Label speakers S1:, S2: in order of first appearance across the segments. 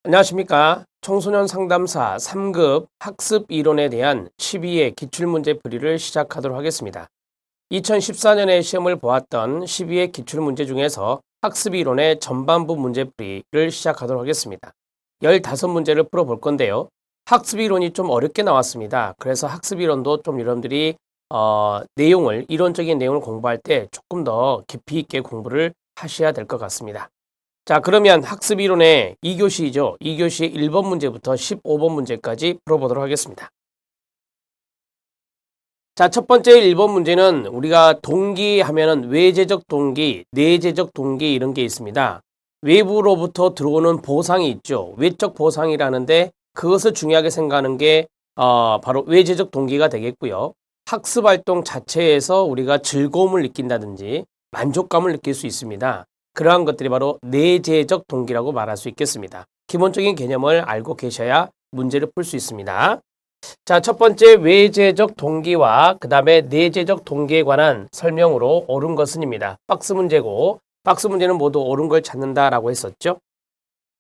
S1: 안녕하십니까. 청소년 상담사 3급 학습 이론에 대한 12의 기출문제 풀이를 시작하도록 하겠습니다. 2014년에 시험을 보았던 12의 기출문제 중에서 학습 이론의 전반부 문제 풀이를 시작하도록 하겠습니다. 15문제를 풀어볼 건데요. 학습 이론이 좀 어렵게 나왔습니다. 그래서 학습 이론도 좀 여러분들이 이론적인 내용을 공부할 때 조금 더 깊이 있게 공부를 하셔야 될 것 같습니다. 자, 그러면 학습 이론의 2교시이죠. 2교시의 1번 문제부터 15번 문제까지 풀어보도록 하겠습니다. 자, 첫 번째 1번 문제는 우리가 동기 하면은 외재적 동기, 내재적 동기 이런 게 있습니다. 외부로부터 들어오는 보상이 있죠. 외적 보상이라는데 그것을 중요하게 생각하는 게 바로 외재적 동기가 되겠고요. 학습 활동 자체에서 우리가 즐거움을 느낀다든지 만족감을 느낄 수 있습니다. 그러한 것들이 바로 내재적 동기라고 말할 수 있겠습니다. 기본적인 개념을 알고 계셔야 문제를 풀 수 있습니다. 자, 첫 번째 외재적 동기와 그 다음에 내재적 동기에 관한 설명으로 옳은 것은입니다. 박스 문제고 박스 문제는 모두 옳은 걸 찾는다라고 했었죠.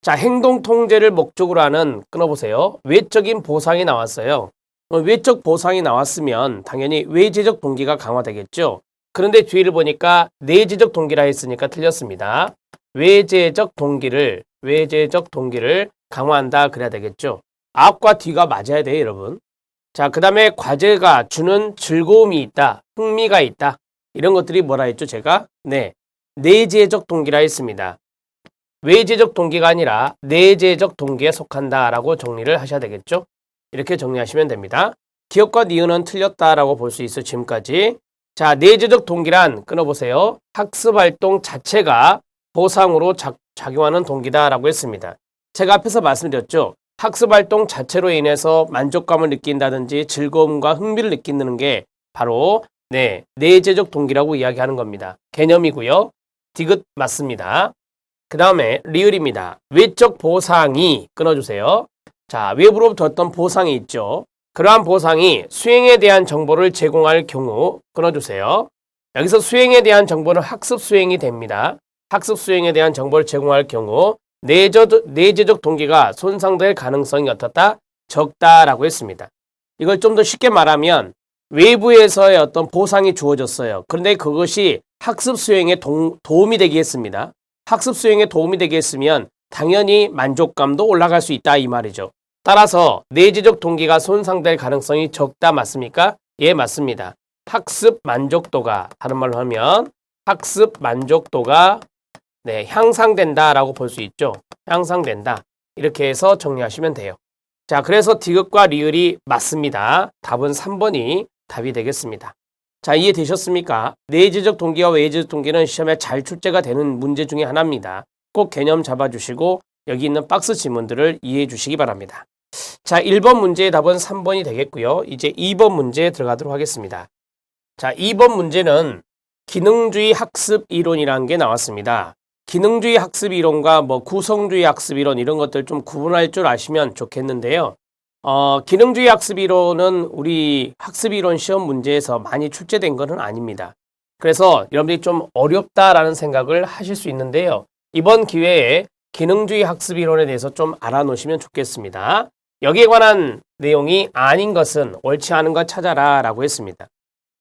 S1: 자, 행동 통제를 목적으로 하는 끊어보세요. 외적인 보상이 나왔어요. 외적 보상이 나왔으면 당연히 외재적 동기가 강화되겠죠. 그런데 뒤를 보니까 내재적 동기라 했으니까 틀렸습니다. 외재적 동기를 강화한다 그래야 되겠죠. 앞과 뒤가 맞아야 돼요, 여러분. 자, 그 다음에 과제가 주는 즐거움이 있다, 흥미가 있다. 이런 것들이 뭐라 했죠, 제가? 네, 내재적 동기라 했습니다. 외재적 동기가 아니라 내재적 동기에 속한다라고 정리를 하셔야 되겠죠. 이렇게 정리하시면 됩니다. 기억과 니은은 틀렸다라고 볼 수 있어요, 지금까지. 자, 내재적 동기란 끊어보세요. 학습활동 자체가 보상으로 작용하는 동기다라고 했습니다. 제가 앞에서 말씀드렸죠. 학습활동 자체로 인해서 만족감을 느낀다든지 즐거움과 흥미를 느끼는 게 바로 내재적 동기라고 이야기하는 겁니다. 개념이고요. 디귿 맞습니다. 그 다음에 리을입니다. 외적 보상이 끊어주세요. 자, 외부로부터 어떤 보상이 있죠. 그러한 보상이 수행에 대한 정보를 제공할 경우 끊어주세요. 여기서 수행에 대한 정보는 학습 수행이 됩니다. 학습 수행에 대한 정보를 제공할 경우 내재적 동기가 손상될 가능성이 어떻다? 적다라고 했습니다. 이걸 좀 더 쉽게 말하면 외부에서의 어떤 보상이 주어졌어요. 그런데 그것이 학습 수행에 도움이 되게 했습니다. 학습 수행에 도움이 되게 했으면 당연히 만족감도 올라갈 수 있다 이 말이죠. 따라서 내재적 동기가 손상될 가능성이 적다 맞습니까? 예, 맞습니다. 학습 만족도가 다른 말로 하면 학습 만족도가 향상된다라고 볼 수 있죠. 향상된다. 이렇게 해서 정리하시면 돼요. 자, 그래서 디귿과 리을이 맞습니다. 답은 3번이 답이 되겠습니다. 자, 이해되셨습니까? 내재적 동기와 외재적 동기는 시험에 잘 출제가 되는 문제 중에 하나입니다. 꼭 개념 잡아주시고 여기 있는 박스 지문들을 이해해 주시기 바랍니다. 자, 1번 문제의 답은 3번이 되겠고요. 이제 2번 문제에 들어가도록 하겠습니다. 자, 2번 문제는 기능주의 학습 이론이라는 게 나왔습니다. 기능주의 학습 이론과 구성주의 학습 이론 이런 것들 좀 구분할 줄 아시면 좋겠는데요. 기능주의 학습 이론은 우리 학습 이론 시험 문제에서 많이 출제된 것은 아닙니다. 그래서 여러분들이 좀 어렵다라는 생각을 하실 수 있는데요. 이번 기회에 기능주의 학습 이론에 대해서 좀 알아놓으시면 좋겠습니다. 여기에 관한 내용이 아닌 것은 옳지 않은 것 찾아라 라고 했습니다.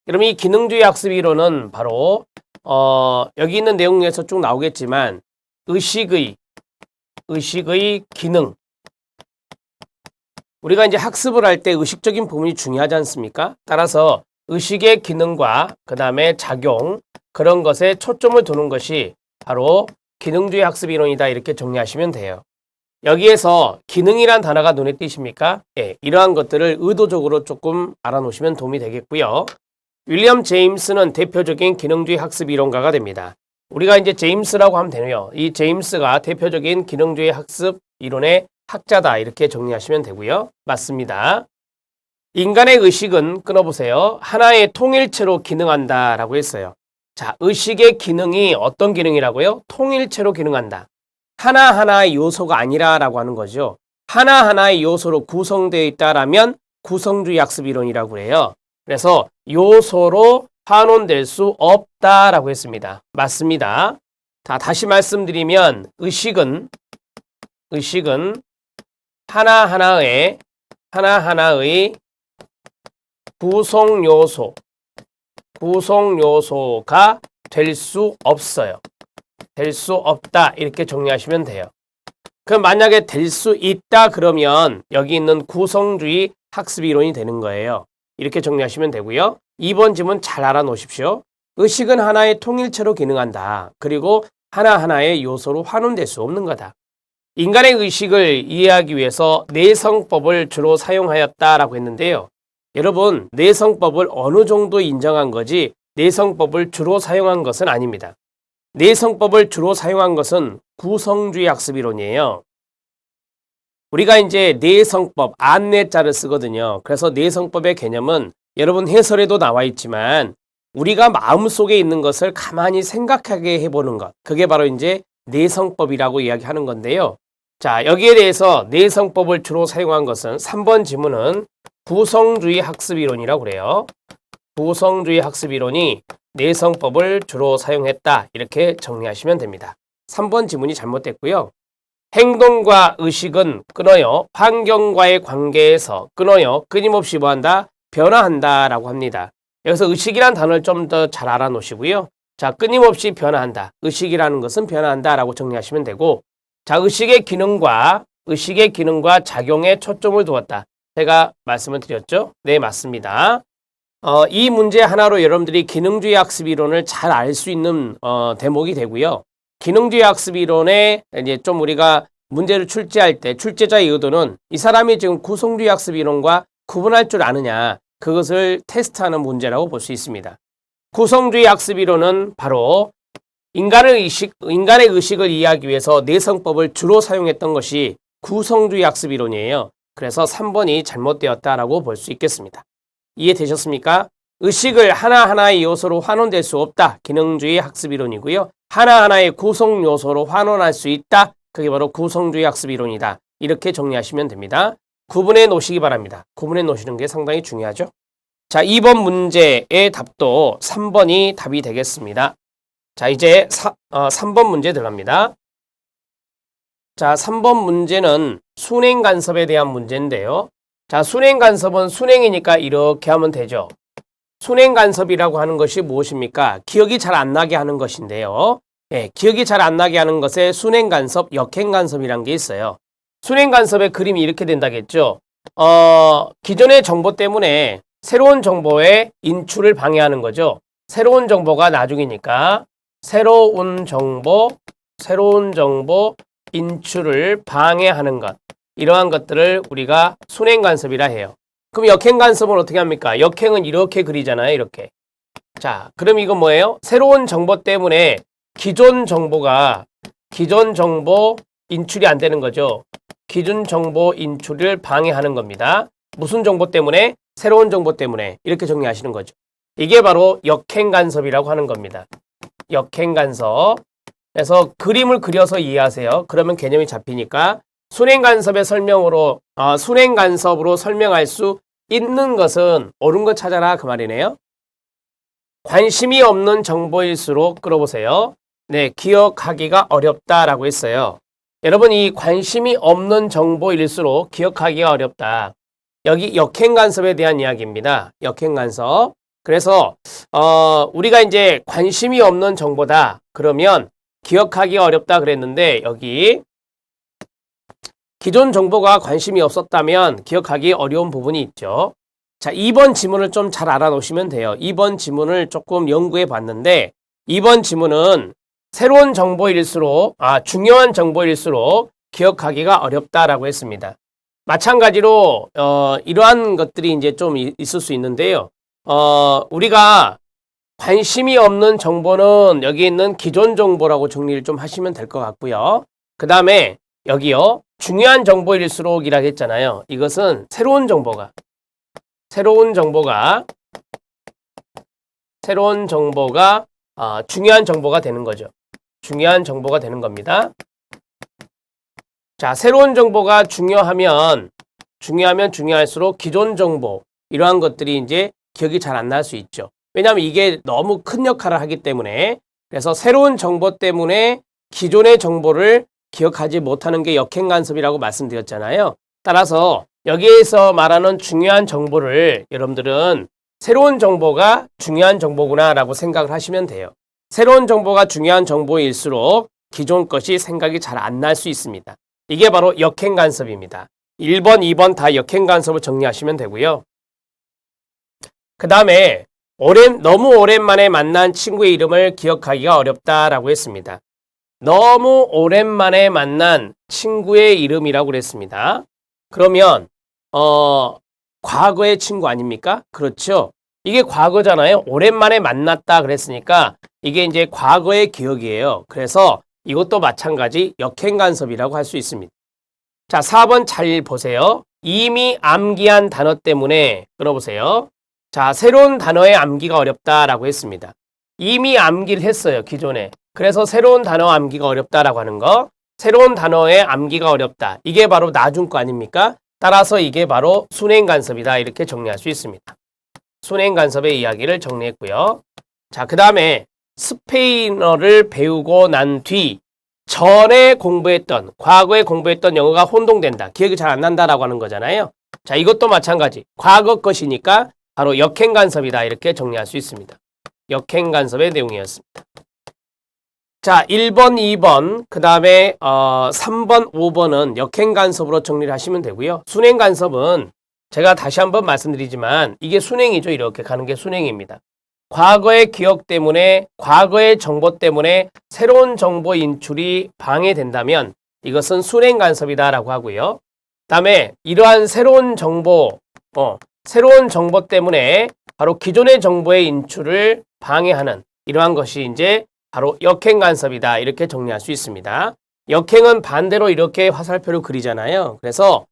S1: 그럼 이 기능주의 학습 이론은 바로 여기 있는 내용에서 쭉 나오겠지만 의식의 기능, 우리가 이제 학습을 할 때 의식적인 부분이 중요하지 않습니까? 따라서 의식의 기능과 그 다음에 작용 그런 것에 초점을 두는 것이 바로 기능주의 학습 이론이다 이렇게 정리하시면 돼요. 여기에서 기능이란 단어가 눈에 띄십니까? 예, 이러한 것들을 의도적으로 조금 알아놓으시면 도움이 되겠고요. 윌리엄 제임스는 대표적인 기능주의 학습 이론가가 됩니다. 우리가 이제 제임스라고 하면 되네요. 이 제임스가 대표적인 기능주의 학습 이론의 학자다 이렇게 정리하시면 되고요. 맞습니다. 인간의 의식은 끊어보세요. 하나의 통일체로 기능한다 라고 했어요. 자, 의식의 기능이 어떤 기능이라고요? 통일체로 기능한다. 하나하나의 요소가 아니라라고 하는 거죠. 하나하나의 요소로 구성되어 있다라면 구성주의 학습 이론이라고 해요. 그래서 요소로 환원될 수 없다라고 했습니다. 맞습니다. 다시 말씀드리면 의식은 하나하나의 구성요소가 될 수 없어요. 될 수 없다. 이렇게 정리하시면 돼요. 그럼 만약에 될 수 있다 그러면 여기 있는 구성주의 학습 이론이 되는 거예요. 이렇게 정리하시면 되고요. 2번 질문 잘 알아놓으십시오. 의식은 하나의 통일체로 기능한다. 그리고 하나하나의 요소로 환원될 수 없는 거다. 인간의 의식을 이해하기 위해서 내성법을 주로 사용하였다라고 했는데요. 여러분, 내성법을 어느 정도 인정한 거지 내성법을 주로 사용한 것은 아닙니다. 내성법을 주로 사용한 것은 구성주의 학습이론이에요. 우리가 이제 내성법, 안내자를 쓰거든요. 그래서 내성법의 개념은 여러분 해설에도 나와 있지만 우리가 마음속에 있는 것을 가만히 생각하게 해보는 것. 그게 바로 이제 내성법이라고 이야기하는 건데요. 자, 여기에 대해서 내성법을 주로 사용한 것은 3번 지문은 구성주의 학습이론이라고 그래요. 구성주의 학습이론이 내성법을 주로 사용했다. 이렇게 정리하시면 됩니다. 3번 지문이 잘못됐고요. 행동과 의식은 끊어요. 환경과의 관계에서 끊어요. 끊임없이 뭐한다? 변화한다 라고 합니다. 여기서 의식이란 단어를 좀 더 잘 알아놓으시고요. 자, 끊임없이 변화한다. 의식이라는 것은 변화한다 라고 정리하시면 되고, 자, 의식의 기능과 작용에 초점을 두었다. 제가 말씀을 드렸죠? 네, 맞습니다. 이 문제 하나로 여러분들이 기능주의 학습 이론을 잘 알 수 있는 대목이 되고요. 기능주의 학습 이론에 이제 좀 우리가 문제를 출제할 때 출제자의 의도는 이 사람이 지금 구성주의 학습 이론과 구분할 줄 아느냐, 그것을 테스트하는 문제라고 볼 수 있습니다. 구성주의 학습 이론은 바로 인간의 의식을 이해하기 위해서 내성법을 주로 사용했던 것이 구성주의 학습 이론이에요. 그래서 3번이 잘못되었다라고 볼 수 있겠습니다. 이해되셨습니까? 의식을 하나하나의 요소로 환원될 수 없다. 기능주의 학습 이론이고요. 하나하나의 구성 요소로 환원할 수 있다. 그게 바로 구성주의 학습 이론이다. 이렇게 정리하시면 됩니다. 구분해 놓으시기 바랍니다. 구분해 놓으시는 게 상당히 중요하죠. 자, 2번 문제의 답도 3번이 답이 되겠습니다. 자, 이제 3번 문제 들어갑니다. 자, 3번 문제는 순행 간섭에 대한 문제인데요. 자, 순행 간섭은 순행이니까 이렇게 하면 되죠. 순행 간섭이라고 하는 것이 무엇입니까? 기억이 잘 안 나게 하는 것인데요. 예, 기억이 잘 안 나게 하는 것에 순행 간섭, 역행 간섭이란 게 있어요. 순행 간섭의 그림이 이렇게 된다겠죠. 기존의 정보 때문에 새로운 정보의 인출을 방해하는 거죠. 새로운 정보가 나중이니까 새로운 정보 인출을 방해하는 것. 이러한 것들을 우리가 순행 간섭이라 해요. 그럼 역행 간섭은 어떻게 합니까? 역행은 이렇게 그리잖아요. 이렇게. 자, 그럼 이건 뭐예요? 새로운 정보 때문에 기존 정보 인출이 안 되는 거죠. 기존 정보 인출을 방해하는 겁니다. 무슨 정보 때문에? 새로운 정보 때문에. 이렇게 정리하시는 거죠. 이게 바로 역행 간섭이라고 하는 겁니다. 역행 간섭. 그래서 그림을 그려서 이해하세요. 그러면 개념이 잡히니까 순행 간섭의 순행 간섭으로 설명할 수 있는 것은 옳은 것 찾아라 그 말이네요. 관심이 없는 정보일수록 끌어보세요. 네, 기억하기가 어렵다라고 했어요. 여러분, 이 관심이 없는 정보일수록 기억하기가 어렵다. 여기 역행 간섭에 대한 이야기입니다. 역행 간섭. 그래서 우리가 이제 관심이 없는 정보다 그러면 기억하기가 어렵다 그랬는데 여기 기존 정보가 관심이 없었다면 기억하기 어려운 부분이 있죠. 자, 2번 지문을 좀 잘 알아놓으시면 돼요. 2번 지문을 조금 연구해 봤는데 2번 지문은 새로운 정보일수록 중요한 정보일수록 기억하기가 어렵다라고 했습니다. 마찬가지로 이러한 것들이 이제 좀 있을 수 있는데요. 우리가 관심이 없는 정보는 여기 있는 기존 정보라고 정리를 좀 하시면 될 것 같고요. 그 다음에 여기요. 중요한 정보일수록이라고 했잖아요. 이것은 새로운 정보가 중요한 정보가 되는 거죠. 중요한 정보가 되는 겁니다. 자, 새로운 정보가 중요하면 중요할수록 기존 정보 이러한 것들이 이제 기억이 잘 안 날 수 있죠. 왜냐하면 이게 너무 큰 역할을 하기 때문에. 그래서 새로운 정보 때문에 기존의 정보를 기억하지 못하는 게 역행 간섭이라고 말씀드렸잖아요. 따라서 여기에서 말하는 중요한 정보를 여러분들은 새로운 정보가 중요한 정보구나 라고 생각을 하시면 돼요. 새로운 정보가 중요한 정보일수록 기존 것이 생각이 잘 안 날 수 있습니다. 이게 바로 역행간섭입니다. 1번, 2번 다 역행간섭을 정리하시면 되고요. 그 다음에 너무 오랜만에 만난 친구의 이름을 기억하기가 어렵다라고 했습니다. 너무 오랜만에 만난 친구의 이름이라고 그랬습니다. 그러면 과거의 친구 아닙니까? 그렇죠. 이게 과거잖아요. 오랜만에 만났다 그랬으니까 이게 이제 과거의 기억이에요. 그래서 이것도 마찬가지 역행간섭이라고 할 수 있습니다. 자, 4번 잘 보세요. 이미 암기한 단어 때문에 들어보세요. 자, 새로운 단어의 암기가 어렵다라고 했습니다. 이미 암기를 했어요. 기존에. 그래서 새로운 단어 암기가 어렵다라고 하는 거. 새로운 단어의 암기가 어렵다. 이게 바로 나중 거 아닙니까? 따라서 이게 바로 순행간섭이다. 이렇게 정리할 수 있습니다. 순행간섭의 이야기를 정리했고요. 자, 그 다음에 스페인어를 배우고 난 뒤 전에 공부했던, 과거에 공부했던 영어가 혼동된다. 기억이 잘 안 난다라고 하는 거잖아요. 자, 이것도 마찬가지. 과거 것이니까 바로 역행간섭이다. 이렇게 정리할 수 있습니다. 역행간섭의 내용이었습니다. 자, 1번, 2번, 그 다음에 3번, 5번은 역행간섭으로 정리를 하시면 되고요. 순행간섭은 제가 다시 한번 말씀드리지만 이게 순행이죠. 이렇게 가는 게 순행입니다. 과거의 기억 때문에, 과거의 정보 때문에 새로운 정보 인출이 방해된다면 이것은 순행간섭이다라고 하고요. 그 다음에 이러한 새로운 정보 때문에 바로 기존의 정보의 인출을 방해하는 이러한 것이 이제 바로 역행간섭이다. 이렇게 정리할 수 있습니다. 역행은 반대로 이렇게 화살표를 그리잖아요. 그래서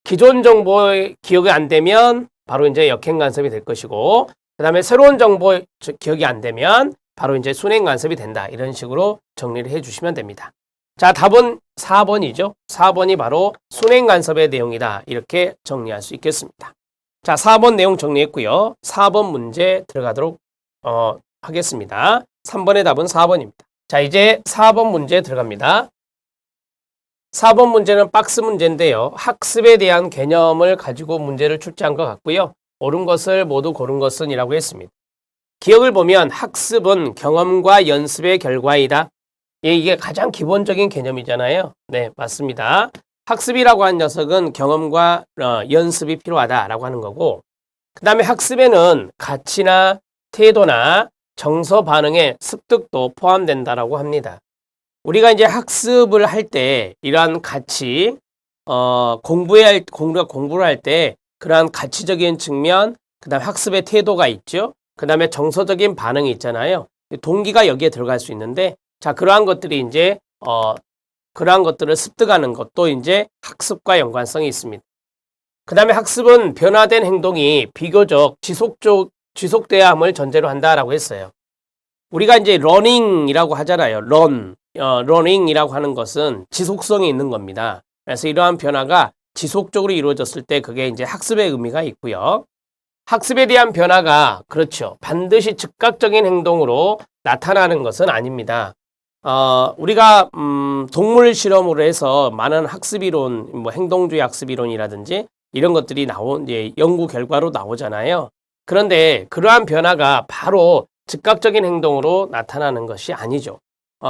S1: 기존 정보의 기억이 안 되면 바로 이제 역행간섭이 될 것이고, 그 다음에 새로운 정보 기억이 안 되면 바로 이제 순행간섭이 된다. 이런 식으로 정리를 해 주시면 됩니다. 자, 답은 4번이죠. 4번이 바로 순행간섭의 내용이다. 이렇게 정리할 수 있겠습니다. 자, 4번 내용 정리했고요. 4번 문제 들어가도록 하겠습니다. 3번의 답은 4번입니다. 자, 이제 4번 문제 들어갑니다. 4번 문제는 박스 문제인데요. 학습에 대한 개념을 가지고 문제를 출제한 것 같고요. 옳은 것을 모두 고른 것은 이라고 했습니다. 기억을 보면 학습은 경험과 연습의 결과이다. 예, 이게 가장 기본적인 개념이잖아요. 네, 맞습니다. 학습이라고 하는 녀석은 경험과 연습이 필요하다라고 하는 거고, 그 다음에 학습에는 가치나 태도나 정서 반응의 습득도 포함된다라고 합니다. 우리가 이제 학습을 할 때 이러한 가치, 공부를 할 때 그러한 가치적인 측면, 그 다음에 학습의 태도가 있죠. 그 다음에 정서적인 반응이 있잖아요. 동기가 여기에 들어갈 수 있는데, 자, 그러한 것들이 이제, 그러한 것들을 습득하는 것도 이제 학습과 연관성이 있습니다. 그 다음에 학습은 변화된 행동이 비교적 지속돼야 함을 전제로 한다라고 했어요. 우리가 이제 러닝이라고 하잖아요. 러닝이라고 하는 것은 지속성이 있는 겁니다. 그래서 이러한 변화가 지속적으로 이루어졌을 때 그게 이제 학습의 의미가 있고요. 학습에 대한 변화가 그렇죠. 반드시 즉각적인 행동으로 나타나는 것은 아닙니다. 우리가 동물 실험으로 해서 많은 학습이론, 뭐 행동주의 학습이론이라든지 이런 것들이 이제 연구 결과로 나오잖아요. 그런데 그러한 변화가 바로 즉각적인 행동으로 나타나는 것이 아니죠.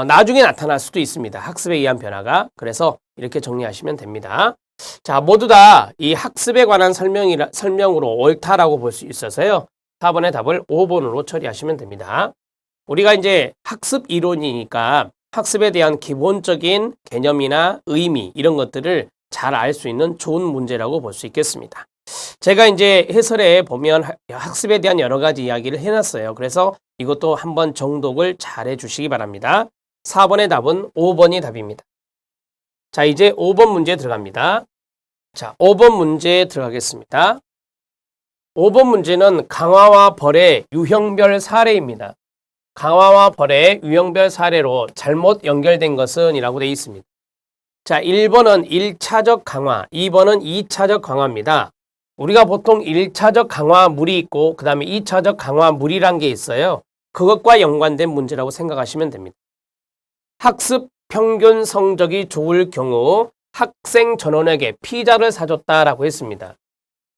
S1: 나중에 나타날 수도 있습니다. 학습에 의한 변화가. 그래서 이렇게 정리하시면 됩니다. 자, 모두 다 이 학습에 관한 설명으로 옳다라고 볼 수 있어서요. 4번의 답을 5번으로 처리하시면 됩니다. 우리가 이제 학습 이론이니까 학습에 대한 기본적인 개념이나 의미 이런 것들을 잘 알 수 있는 좋은 문제라고 볼 수 있겠습니다. 제가 이제 해설에 보면 학습에 대한 여러 가지 이야기를 해놨어요. 그래서 이것도 한번 정독을 잘 해주시기 바랍니다. 4번의 답은 5번이 답입니다. 자, 이제 5번 문제 들어갑니다. 자, 5번 문제 들어가겠습니다. 5번 문제는 강화와 벌의 유형별 사례입니다. 강화와 벌의 유형별 사례로 잘못 연결된 것은 이라고 되어 있습니다. 자, 1번은 1차적 강화, 2번은 2차적 강화입니다. 우리가 보통 1차적 강화물이 있고 그 다음에 2차적 강화물이란 게 있어요. 그것과 연관된 문제라고 생각하시면 됩니다. 학습 평균 성적이 좋을 경우 학생 전원에게 피자를 사줬다라고 했습니다.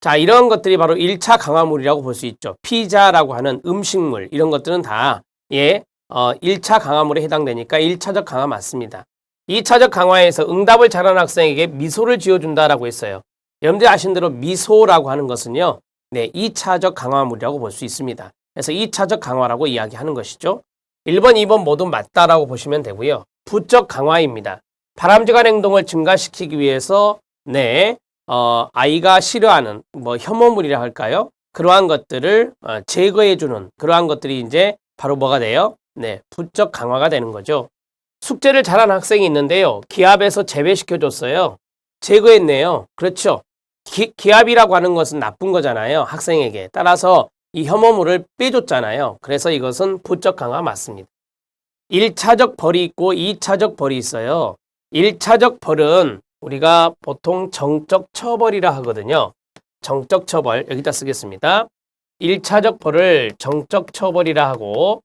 S1: 자, 이런 것들이 바로 1차 강화물이라고 볼 수 있죠. 피자라고 하는 음식물, 이런 것들은 다 1차 강화물에 해당되니까 1차적 강화 맞습니다. 2차적 강화에서 응답을 잘하는 학생에게 미소를 지어준다라고 했어요. 여러분들이 아신 대로 미소라고 하는 것은요, 2차적 강화물이라고 볼 수 있습니다. 그래서 2차적 강화라고 이야기하는 것이죠. 1번, 2번 모두 맞다라고 보시면 되고요. 부적 강화입니다. 바람직한 행동을 증가시키기 위해서 아이가 싫어하는 혐오물이라 할까요? 그러한 것들을 제거해주는 그러한 것들이 이제 바로 뭐가 돼요? 부적 강화가 되는 거죠. 숙제를 잘한 학생이 있는데요. 기합에서 제외시켜줬어요. 제거했네요. 그렇죠. 기합이라고 하는 것은 나쁜 거잖아요. 학생에게. 따라서 이 혐오물을 빼줬잖아요. 그래서 이것은 부적 강화 맞습니다. 1차적 벌이 있고 2차적 벌이 있어요. 1차적 벌은 우리가 보통 정적 처벌이라 하거든요. 정적 처벌, 여기다 쓰겠습니다. 1차적 벌을 정적 처벌이라 하고,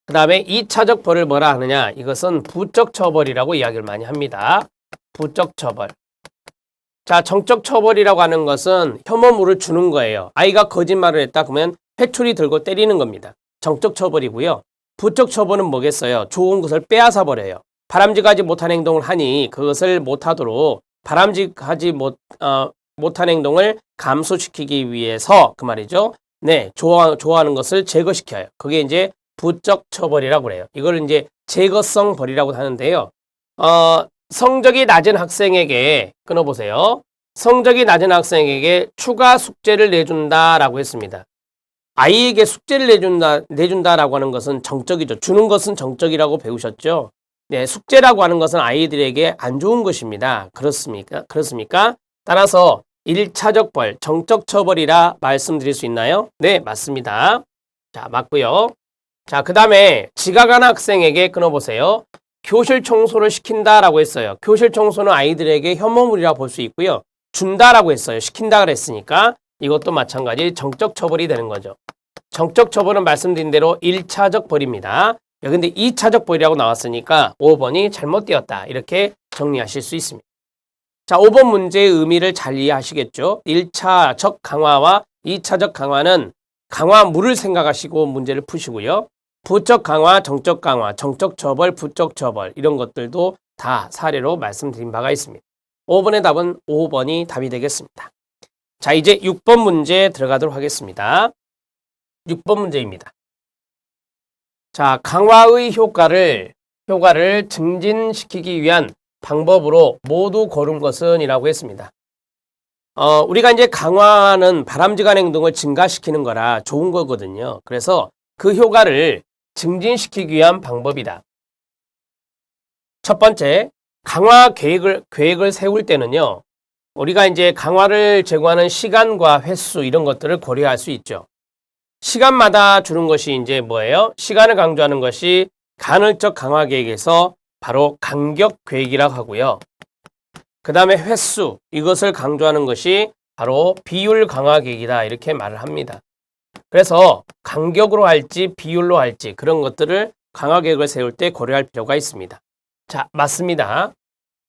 S1: 그 다음에 2차적 벌을 뭐라 하느냐, 이것은 부적 처벌이라고 이야기를 많이 합니다. 부적 처벌. 자, 정적 처벌이라고 하는 것은 혐오물을 주는 거예요. 아이가 거짓말을 했다 그러면 회초리 들고 때리는 겁니다. 정적 처벌이고요. 부적 처벌은 뭐겠어요? 좋은 것을 빼앗아 버려요. 바람직하지 못한 행동을 하니 그것을 못하도록 바람직하지 못한 행동을 감소시키기 위해서 그 말이죠. 좋아하는 것을 제거시켜요. 그게 이제 부적 처벌이라고 그래요. 이걸 이제 제거성 벌이라고 하는데요. 성적이 낮은 학생에게 끊어보세요. 성적이 낮은 학생에게 추가 숙제를 내준다라고 했습니다. 아이에게 숙제를 내준다라고 하는 것은 정적이죠. 주는 것은 정적이라고 배우셨죠? 숙제라고 하는 것은 아이들에게 안 좋은 것입니다. 그렇습니까? 따라서 1차적 벌, 정적 처벌이라 말씀드릴 수 있나요? 네, 맞습니다. 자, 맞고요. 자, 그 다음에 지각한 학생에게 끊어보세요. 교실 청소를 시킨다라고 했어요. 교실 청소는 아이들에게 혐오물이라고 볼 수 있고요. 준다라고 했어요. 시킨다 그랬으니까 이것도 마찬가지 정적 처벌이 되는 거죠. 정적 처벌은 말씀드린 대로 1차적 벌입니다. 근데 2차적 벌이라고 나왔으니까 5번이 잘못되었다. 이렇게 정리하실 수 있습니다. 자, 5번 문제의 의미를 잘 이해하시겠죠? 1차적 강화와 2차적 강화는 강화물을 생각하시고 문제를 푸시고요. 부적 강화, 정적 강화, 정적 처벌, 부적 처벌 이런 것들도 다 사례로 말씀드린 바가 있습니다. 5번의 답은 5번이 답이 되겠습니다. 자, 이제 6번 문제 들어가도록 하겠습니다. 6번 문제입니다. 자, 강화의 효과를 증진시키기 위한 방법으로 모두 고른 것은 이라고 했습니다. 우리가 이제 강화는 바람직한 행동을 증가시키는 거라 좋은 거거든요. 그래서 그 효과를 증진시키기 위한 방법이다. 첫 번째, 강화 계획을 세울 때는요. 우리가 이제 강화를 제공하는 시간과 횟수 이런 것들을 고려할 수 있죠. 시간마다 주는 것이 이제 뭐예요? 시간을 강조하는 것이 간헐적 강화 계획에서 바로 간격 계획이라고 하고요. 그 다음에 횟수, 이것을 강조하는 것이 바로 비율 강화 계획이다. 이렇게 말을 합니다. 그래서 간격으로 할지 비율로 할지 그런 것들을 강화 계획을 세울 때 고려할 필요가 있습니다. 자, 맞습니다.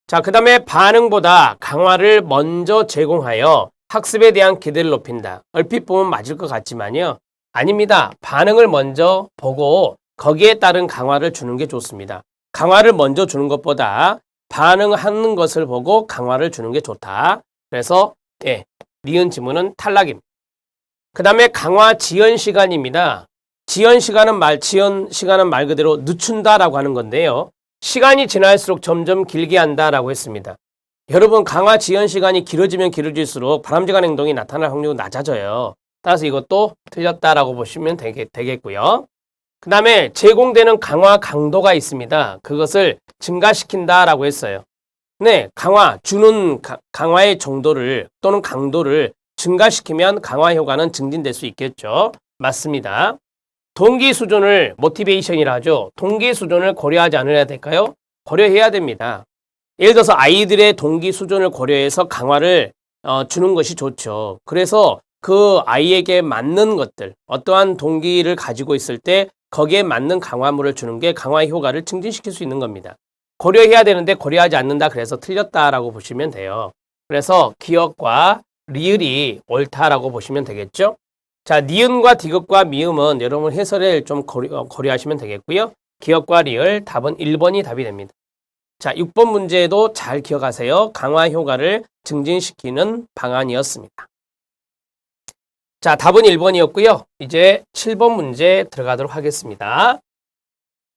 S1: 자, 그 다음에 반응보다 강화를 먼저 제공하여 학습에 대한 기대를 높인다. 얼핏 보면 맞을 것 같지만요. 아닙니다. 반응을 먼저 보고 거기에 따른 강화를 주는 게 좋습니다. 강화를 먼저 주는 것보다 반응하는 것을 보고 강화를 주는 게 좋다. 그래서 니은 지문은 탈락입니다. 그 다음에 강화 지연 시간입니다. 지연 시간은 말 그대로 늦춘다라고 하는 건데요. 시간이 지날수록 점점 길게 한다라고 했습니다. 여러분, 강화 지연 시간이 길어지면 길어질수록 바람직한 행동이 나타날 확률이 낮아져요. 따라서 이것도 틀렸다라고 보시면 되겠고요. 그 다음에 제공되는 강화 강도가 있습니다. 그것을 증가시킨다라고 했어요. 주는 강화의 정도를 또는 강도를 증가시키면 강화 효과는 증진될 수 있겠죠. 맞습니다. 동기 수준을 모티베이션이라 하죠. 동기 수준을 고려하지 않아야 될까요? 고려해야 됩니다. 예를 들어서 아이들의 동기 수준을 고려해서 강화를 주는 것이 좋죠. 그래서 그 아이에게 맞는 것들, 어떠한 동기를 가지고 있을 때 거기에 맞는 강화물을 주는 게 강화의 효과를 증진시킬 수 있는 겁니다. 고려해야 되는데 고려하지 않는다. 그래서 틀렸다라고 보시면 돼요. 그래서 기역과 리을이 옳다라고 보시면 되겠죠. 자, 니은과 디귿과 미음은 여러분 해설을 좀 고려하시면 되겠고요. 기역과 리을 답은 1번이 답이 됩니다. 자, 6번 문제도 잘 기억하세요. 강화 효과를 증진시키는 방안이었습니다. 자, 답은 1번이었고요. 이제 7번 문제 들어가도록 하겠습니다.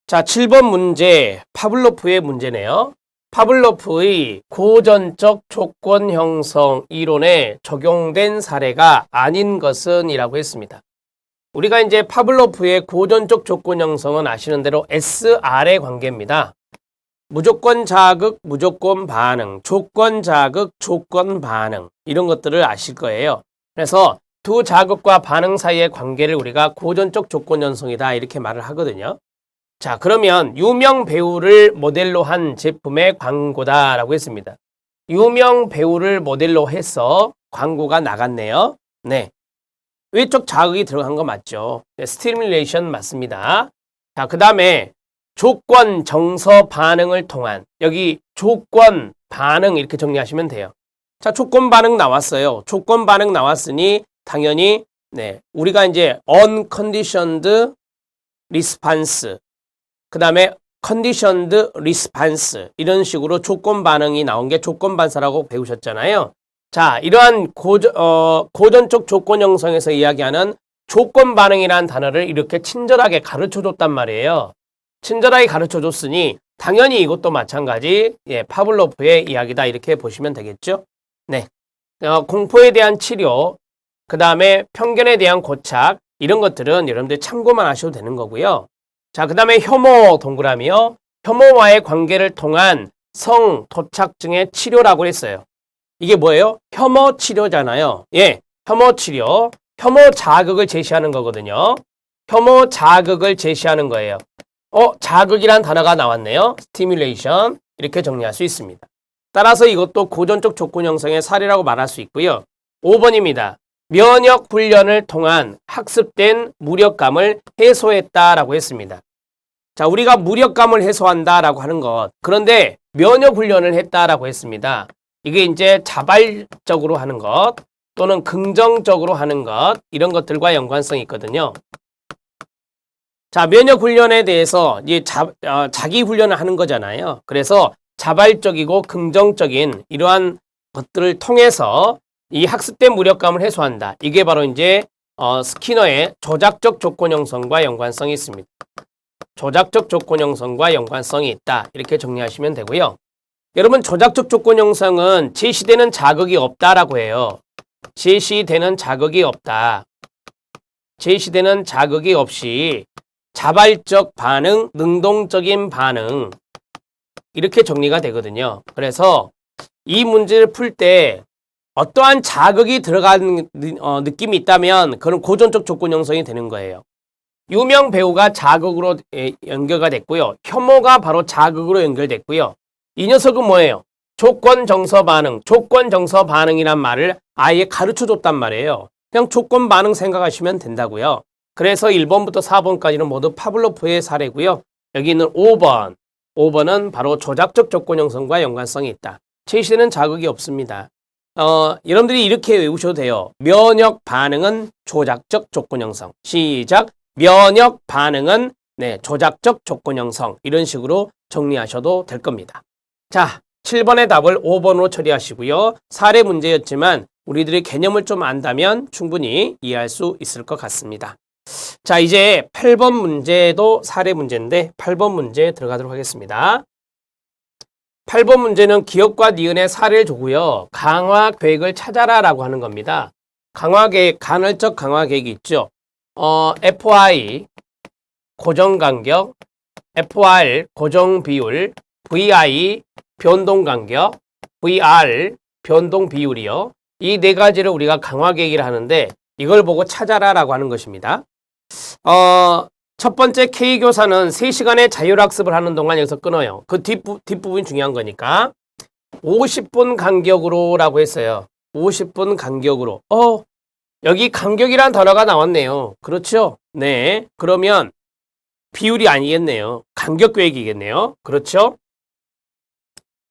S1: 자, 7번 문제 파블로프의 문제네요. 파블로프의 고전적 조건 형성 이론에 적용된 사례가 아닌 것은 이라고 했습니다. 우리가 이제 파블로프의 고전적 조건 형성은 아시는 대로 SR의 관계입니다. 무조건 자극, 무조건 반응, 조건 자극, 조건 반응 이런 것들을 아실 거예요. 그래서 두 자극과 반응 사이의 관계를 우리가 고전적 조건 형성이다 이렇게 말을 하거든요. 자, 그러면 유명 배우를 모델로 한 제품의 광고다라고 했습니다. 유명 배우를 모델로 해서 광고가 나갔네요. 네. 외적 자극이 들어간 거 맞죠? 네, 스티뮬레이션 맞습니다. 자, 그 다음에 조건 정서 반응을 통한 여기 조건 반응 이렇게 정리하시면 돼요. 자, 조건 반응 나왔어요. 조건 반응 나왔으니 당연히 네, 우리가 이제 unconditioned response 그 다음에 conditioned response 이런 식으로 조건 반응이 나온 게 조건 반사라고 배우셨잖아요. 자, 이러한 고전적 조건 형성에서 이야기하는 조건 반응이라는 단어를 이렇게 친절하게 가르쳐줬단 말이에요. 친절하게 가르쳐줬으니 당연히 이것도 마찬가지 파블로프의 이야기다 이렇게 보시면 되겠죠. 네, 공포에 대한 치료, 그 다음에 편견에 대한 고착 이런 것들은 여러분들 참고만 하셔도 되는 거고요. 자, 그 다음에 혐오 동그라미요. 혐오와의 관계를 통한 성 도착증의 치료라고 했어요. 이게 뭐예요? 혐오 치료잖아요. 예, 혐오 치료. 혐오 자극을 제시하는 거거든요. 혐오 자극을 제시하는 거예요. 자극이란 단어가 나왔네요. 스티뮬레이션. 이렇게 정리할 수 있습니다. 따라서 이것도 고전적 조건 형성의 사례라고 말할 수 있고요. 5번입니다. 면역 훈련을 통한 학습된 무력감을 해소했다라고 했습니다. 자, 우리가 무력감을 해소한다라고 하는 것. 그런데 면역 훈련을 했다라고 했습니다. 이게 이제 자발적으로 하는 것 또는 긍정적으로 하는 것 이런 것들과 연관성이 있거든요. 자, 면역 훈련에 대해서 이제 자기 훈련을 하는 거잖아요. 그래서 자발적이고 긍정적인 이러한 것들을 통해서 이 학습된 무력감을 해소한다. 이게 바로 이제 스키너의 조작적 조건 형성과 연관성이 있습니다. 조작적 조건 형성과 연관성이 있다. 이렇게 정리하시면 되고요. 여러분, 조작적 조건 형성은 제시되는 자극이 없다라고 해요. 제시되는 자극이 없다. 제시되는 자극이 없이 자발적 반응, 능동적인 반응 이렇게 정리가 되거든요. 그래서 이 문제를 풀 때 어떠한 자극이 들어간 느낌이 있다면 그런 고전적 조건 형성이 되는 거예요. 유명 배우가 자극으로 연결가 됐고요. 혐오가 바로 자극으로 연결됐고요. 이 녀석은 뭐예요? 조건 정서 반응, 조건 정서 반응이란 말을 아예 가르쳐 줬단 말이에요. 그냥 조건 반응 생각하시면 된다고요. 그래서 1번부터 4번까지는 모두 파블로프의 사례고요. 여기 있는 5번. 5번은 바로 조작적 조건 형성과 연관성이 있다. 제시되는 자극이 없습니다. 여러분들이 이렇게 외우셔도 돼요. 면역 반응은 조작적 조건 형성. 시작. 면역 반응은 조작적 조건 형성. 이런 식으로 정리하셔도 될 겁니다. 자, 7번의 답을 5번으로 처리하시고요. 사례 문제였지만 우리들이 개념을 좀 안다면 충분히 이해할 수 있을 것 같습니다. 자, 이제 8번 문제도 사례 문제인데 8번 문제 들어가도록 하겠습니다. 8번 문제는 기업과 니은의 사례를 주고요. 강화 계획을 찾아라라고 하는 겁니다. 강화 계획, 간헐적 강화 계획이 있죠. FI 고정 간격, FR 고정 비율, VI 변동 간격, VR 변동 비율이요. 이 네 가지를 우리가 강화 계획이라 하는데 이걸 보고 찾아라라고 하는 것입니다. 첫 번째 K교사는 3시간의 자율학습을 하는 동안 여기서 끊어요. 그 뒷부분이 중요한 거니까. 50분 간격으로 라고 했어요. 50분 간격으로. 여기 간격이란 단어가 나왔네요. 그렇죠? 네. 그러면 비율이 아니겠네요. 간격 계획이겠네요. 그렇죠?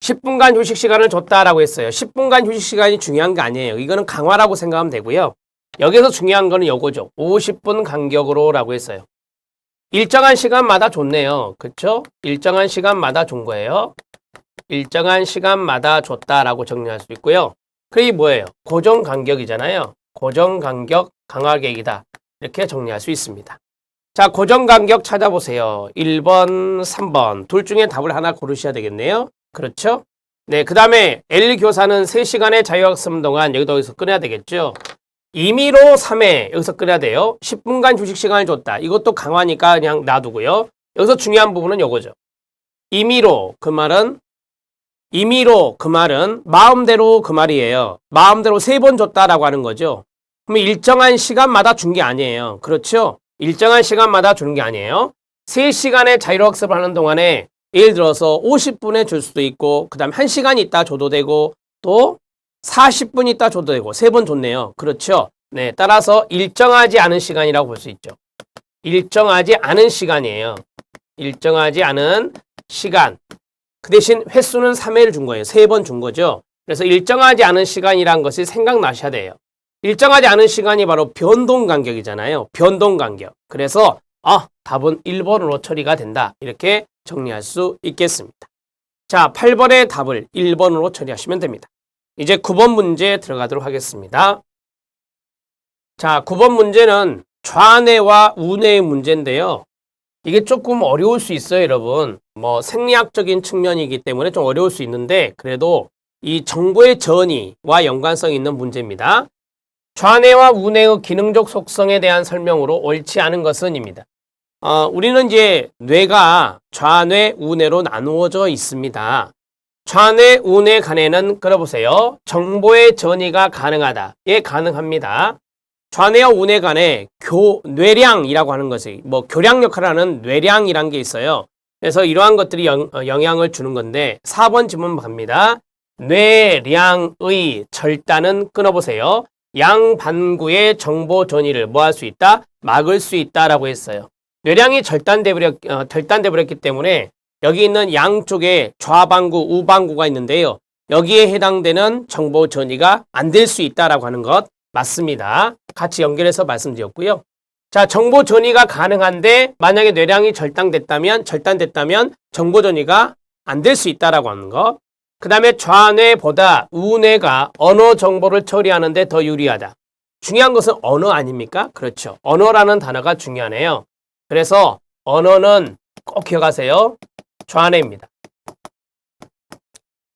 S1: 10분간 휴식 시간을 줬다라고 했어요. 10분간 휴식 시간이 중요한 게 아니에요. 이거는 강화라고 생각하면 되고요. 여기서 중요한 거는 요거죠. 50분 간격으로 라고 했어요. 일정한 시간마다 줬네요. 그쵸? 일정한 시간마다 준 거예요. 일정한 시간마다 줬다라고 정리할 수 있고요. 그게 뭐예요? 고정 간격이잖아요. 고정 간격 강화 계획이다. 이렇게 정리할 수 있습니다. 자, 고정 간격 찾아보세요. 1번, 3번. 둘 중에 답을 하나 고르셔야 되겠네요. 그렇죠? 네, 그 다음에 L 교사는 3시간의 자유학습 동안 여기서 끊어야 되겠죠? 임의로 3회 여기서 끊어야 돼요. 10분간 휴식 시간을 줬다. 이것도 강화니까 그냥 놔두고요. 여기서 중요한 부분은 요거죠. 임의로 그 말은 마음대로 그 말이에요. 마음대로 3번 줬다라고 하는 거죠. 그러면 일정한 시간마다 준 게 아니에요. 그렇죠? 일정한 시간마다 주는 게 아니에요. 3시간의 자유학습을 하는 동안에 예를 들어서 50분에 줄 수도 있고 그 다음에 1시간 있다 줘도 되고 또 40분 있다 줘도 되고 3번 줬네요. 그렇죠? 네, 따라서 일정하지 않은 시간이라고 볼 수 있죠. 일정하지 않은 시간이에요. 일정하지 않은 시간. 그 대신 횟수는 3회를 준 거예요. 3번 준 거죠. 그래서 일정하지 않은 시간이란 것이 생각나셔야 돼요. 일정하지 않은 시간이 바로 변동 간격이잖아요. 변동 간격. 그래서 답은 1번으로 처리가 된다. 이렇게 정리할 수 있겠습니다. 자, 8번의 답을 1번으로 처리하시면 됩니다. 이제 9번 문제 들어가도록 하겠습니다. 자, 9번 문제는 좌뇌와 우뇌의 문제인데요. 이게 조금 어려울 수 있어요, 여러분. 뭐 생리학적인 측면이기 때문에 좀 어려울 수 있는데 그래도 이 정보의 전이와 연관성이 있는 문제입니다. 좌뇌와 우뇌의 기능적 속성에 대한 설명으로 옳지 않은 것은입니다. 우리는 이제 뇌가 좌뇌, 우뇌로 나누어져 있습니다. 좌뇌, 우뇌 간에는 끌어보세요. 정보의 전이가 가능하다. 예, 가능합니다. 좌뇌와 우뇌 간에 뇌량이라고 하는 것이 교량 역할을 하는 뇌량이란 게 있어요. 그래서 이러한 것들이 영향을 주는 건데 4번 질문 갑니다. 뇌량의 절단은 끊어보세요. 양반구의 정보 전이를 뭐 할 수 있다? 막을 수 있다라고 했어요. 뇌량이 절단돼 버렸기 때문에 여기 있는 양쪽에 좌반구, 우반구가 있는데요. 여기에 해당되는 정보 전이가 안 될 수 있다라고 하는 것 맞습니다. 같이 연결해서 말씀드렸고요. 자, 정보 전이가 가능한데 만약에 뇌량이 절단됐다면 정보 전이가 안 될 수 있다라고 하는 것. 그 다음에 좌뇌보다 우뇌가 언어 정보를 처리하는 데 더 유리하다. 중요한 것은 언어 아닙니까? 그렇죠. 언어라는 단어가 중요하네요. 그래서 언어는 꼭 기억하세요. 좌뇌입니다.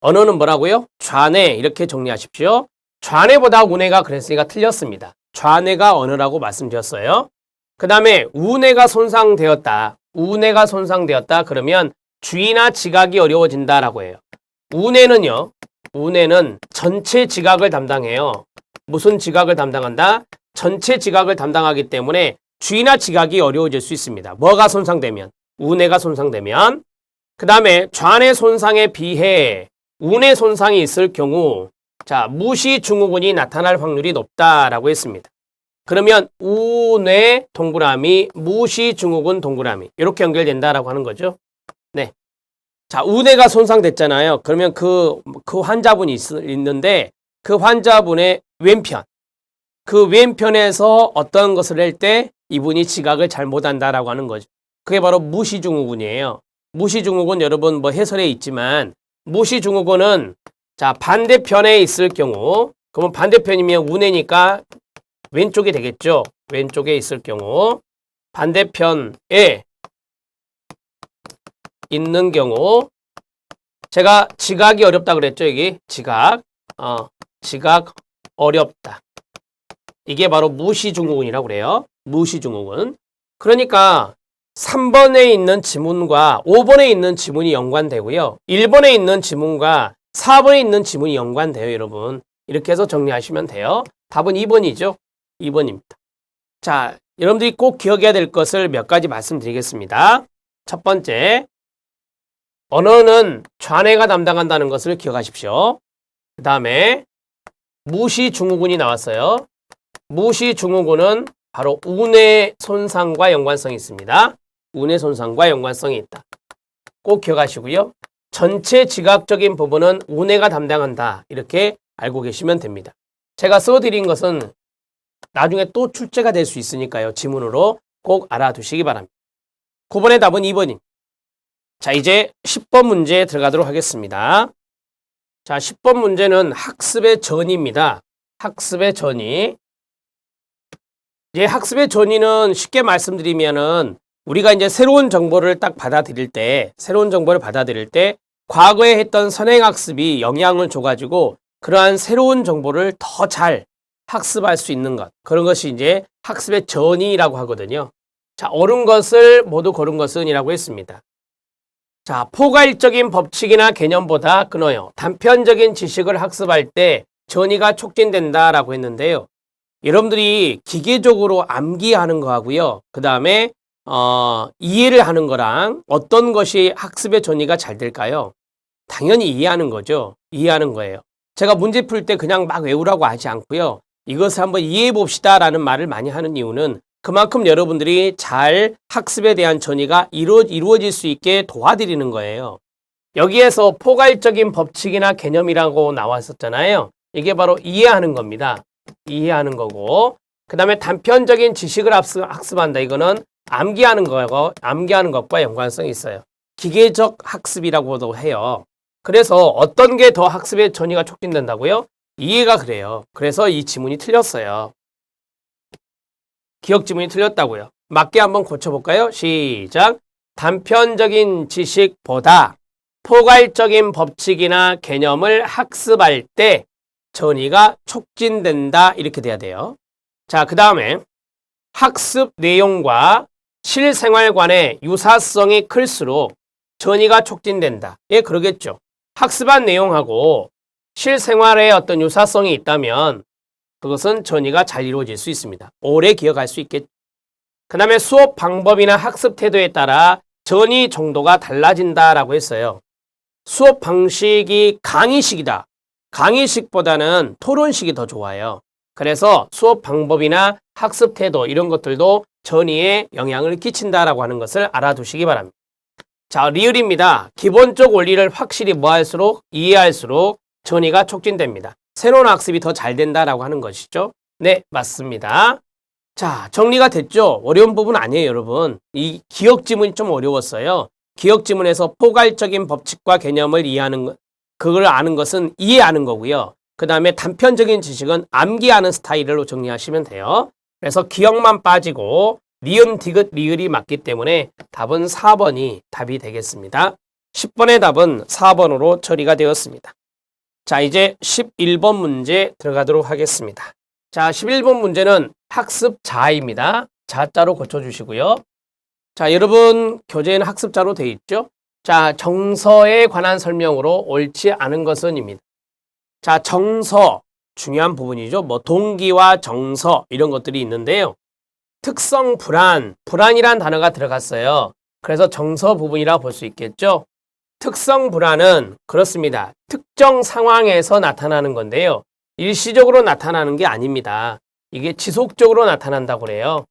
S1: 언어는 뭐라고요? 좌뇌 이렇게 정리하십시오. 좌뇌보다 우뇌가 그랬으니까 틀렸습니다. 좌뇌가 언어라고 말씀드렸어요. 그 다음에 우뇌가 손상되었다. 우뇌가 손상되었다. 그러면 주의나 지각이 어려워진다라고 해요. 우뇌는요. 우뇌는 전체 지각을 담당해요. 무슨 지각을 담당한다? 전체 지각을 담당하기 때문에 주의나 지각이 어려워질 수 있습니다. 뭐가 손상되면? 우뇌가 손상되면. 그 다음에 좌뇌 손상에 비해 우뇌 손상이 있을 경우 자, 무시 증후군이 나타날 확률이 높다라고 했습니다. 그러면 우뇌 동그라미, 무시 증후군 동그라미 이렇게 연결된다라고 하는 거죠. 네. 자, 우뇌가 손상됐잖아요. 그러면 그 환자분이 있는데 그 환자분의 왼편, 그 왼편에서 어떤 것을 할 때 이분이 지각을 잘 못한다라고 하는 거죠. 그게 바로 무시 증후군이에요. 무시 증후군 여러분 해설에 있지만 무시 증후군은 자, 반대편에 있을 경우 그러면 반대편이면 우뇌니까 왼쪽이 되겠죠. 왼쪽에 있을 경우 반대편에 있는 경우 제가 지각이 어렵다 그랬죠. 여기 지각 어렵다. 이게 바로 무시증후군이라고 그래요. 무시증후군. 그러니까 3번에 있는 지문과 5번에 있는 지문이 연관되고요. 1번에 있는 지문과 4번에 있는 지문이 연관돼요. 여러분. 이렇게 해서 정리하시면 돼요. 답은 2번이죠. 2번입니다. 자, 여러분들이 꼭 기억해야 될 것을 몇 가지 말씀드리겠습니다. 첫 번째, 언어는 좌뇌가 담당한다는 것을 기억하십시오. 그 다음에 무시증후군이 나왔어요. 무시증후군은 바로 우뇌 손상과 연관성이 있습니다. 우뇌 손상과 연관성이 있다. 꼭 기억하시고요. 전체 지각적인 부분은 운해가 담당한다. 이렇게 알고 계시면 됩니다. 제가 써드린 것은 나중에 또 출제가 될 수 있으니까요. 지문으로 꼭 알아두시기 바랍니다. 9번의 답은 2번입니다. 자, 이제 10번 문제 들어가도록 하겠습니다. 자, 10번 문제는 학습의 전이입니다. 학습의 전이. 이제 학습의 전이는 쉽게 말씀드리면은 우리가 이제 새로운 정보를 딱 받아들일 때, 과거에 했던 선행학습이 영향을 줘가지고 그러한 새로운 정보를 더 잘 학습할 수 있는 것. 그런 것이 이제 학습의 전이라고 하거든요. 자, 옳은 것을 모두 고른 것은 이라고 했습니다. 자, 포괄적인 법칙이나 개념보다 끊어요. 단편적인 지식을 학습할 때 전이가 촉진된다라고 했는데요. 여러분들이 기계적으로 암기하는 거하고요. 그 다음에 이해를 하는 거랑 어떤 것이 학습의 전이가 잘 될까요? 당연히 이해하는 거죠. 이해하는 거예요. 제가 문제 풀 때 그냥 막 외우라고 하지 않고요. 이것을 한번 이해해 봅시다 라는 말을 많이 하는 이유는 그만큼 여러분들이 잘 학습에 대한 전이가 이루어질 수 있게 도와드리는 거예요. 여기에서 포괄적인 법칙이나 개념이라고 나왔었잖아요. 이게 바로 이해하는 겁니다. 이해하는 거고, 그 다음에 단편적인 지식을 학습한다. 이거는 암기하는 것과 연관성이 있어요. 기계적 학습이라고도 해요. 그래서 어떤 게 더 학습의 전이가 촉진된다고요? 이해가 그래요. 그래서 이 지문이 틀렸어요. 기억 지문이 틀렸다고요. 맞게 한번 고쳐볼까요? 시작. 단편적인 지식보다 포괄적인 법칙이나 개념을 학습할 때 전이가 촉진된다. 이렇게 돼야 돼요. 자, 그 다음에 학습 내용과 실생활 간의 유사성이 클수록 전이가 촉진된다. 예, 그러겠죠. 학습한 내용하고 실생활에 어떤 유사성이 있다면 그것은 전이가 잘 이루어질 수 있습니다. 오래 기억할 수 있겠죠. 그 다음에 수업 방법이나 학습 태도에 따라 전이 정도가 달라진다라고 했어요. 수업 방식이 강의식이다. 강의식보다는 토론식이 더 좋아요. 그래서 수업 방법이나 학습 태도 이런 것들도 전이에 영향을 끼친다라고 하는 것을 알아두시기 바랍니다. 자, 리을입니다. 기본적 원리를 확실히 이해할수록 전이가 촉진됩니다. 새로운 학습이 더 잘 된다라고 하는 것이죠. 네, 맞습니다. 자, 정리가 됐죠? 어려운 부분 아니에요, 여러분. 이 기억 지문이 좀 어려웠어요. 기억 지문에서 포괄적인 법칙과 개념을 그걸 아는 것은 이해하는 거고요. 그 다음에 단편적인 지식은 암기하는 스타일로 정리하시면 돼요. 그래서 기억만 빠지고 니은, 디귿, 리을이 맞기 때문에 답은 4번이 답이 되겠습니다. 10번의 답은 4번으로 처리가 되었습니다. 자, 이제 11번 문제 들어가도록 하겠습니다. 자, 11번 문제는 학습자입니다. 자자로 고쳐주시고요. 자, 여러분 교재에는 학습자로 되어 있죠? 자, 정서에 관한 설명으로 옳지 않은 것은입니다. 자, 정서 중요한 부분이죠. 뭐 동기와 정서 이런 것들이 있는데요. 특성 불안이란 단어가 들어갔어요. 그래서 정서 부분이라고 볼 수 있겠죠. 특성 불안은 그렇습니다. 특정 상황에서 나타나는 건데요. 일시적으로 나타나는 게 아닙니다. 이게 지속적으로 나타난다고 그래요.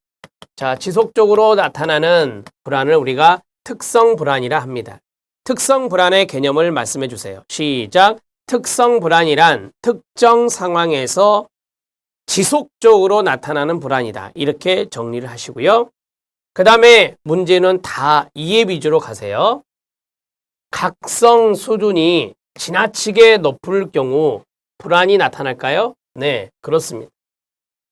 S1: 자, 지속적으로 나타나는 불안을 우리가 특성 불안이라 합니다. 특성 불안의 개념을 말씀해 주세요. 시작. 특성 불안이란 특정 상황에서 지속적으로 나타나는 불안이다. 이렇게 정리를 하시고요. 그 다음에 문제는 다 이해 위주로 가세요. 각성 수준이 지나치게 높을 경우 불안이 나타날까요? 네, 그렇습니다.